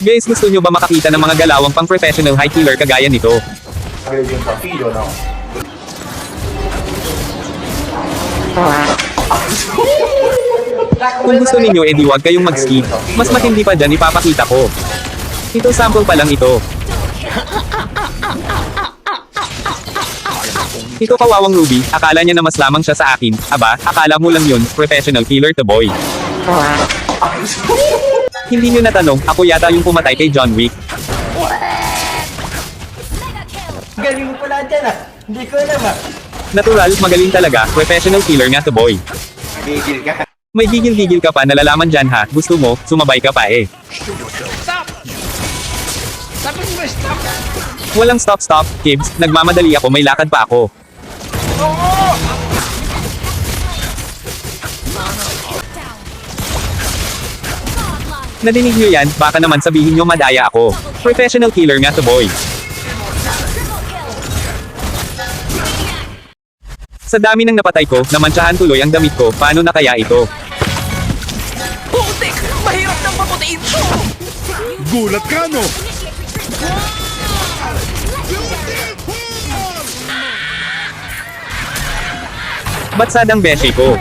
Guys, gusto nyo ba makakita ng mga galawang pang professional high killer kagaya nito? Avere un figlio no? Kung gusto ninyo edi huwag kayong mag-skip. Mas matindi pa dyan ipapakita ko. Ito sample pa lang ito. Ito kawawang Ruby, akala niya na mas lamang siya sa akin. Aba, akala mo lang yun, professional killer to boy. Hindi nyo natanong, ako yata yung pumatay kay John Wick. Galing mo pala dyan ah. Hindi ko alam ah. Natural, magaling talaga, professional killer nga to boy. Gigil ka. May gigil-gigil ka pa nalalaman dyan ha, gusto mo, sumabay ka pa eh. Stop! Sabi mo stop! Walang stop, Kibbs, nagmamadali ako may lakad pa ako. Nadinig nyo yan, baka naman sabihin nyo madaya ako. Professional killer nga to boy. Sa dami ng napatay ko, namantsahan tuloy ang damit ko, paano na kaya ito? Putik! Mahirap nang maputiin to! Gulat ka, no? Ba't sadang beshi ko?